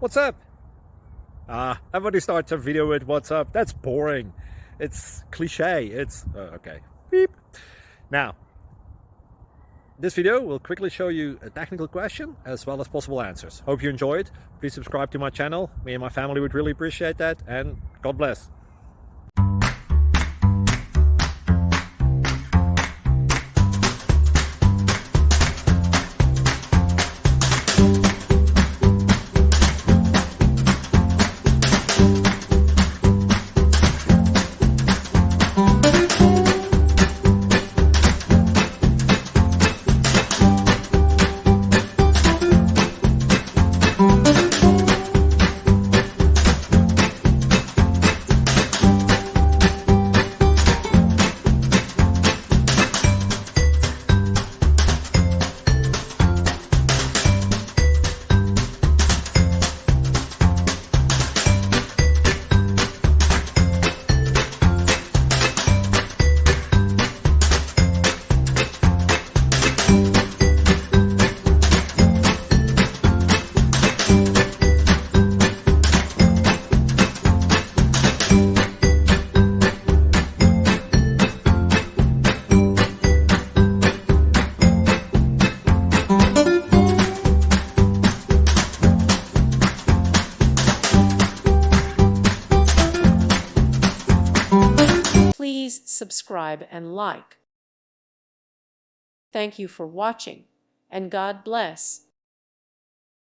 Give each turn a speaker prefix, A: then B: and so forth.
A: What's up? Everybody starts a video with what's up. That's boring. It's cliche. It's okay. Beep. Now, this video will quickly show you a technical question as well as possible answers. Hope you enjoyed. Please subscribe to my channel. Me and my family would really appreciate that, and God bless.
B: Please subscribe and like. Thank you for watching, and God bless.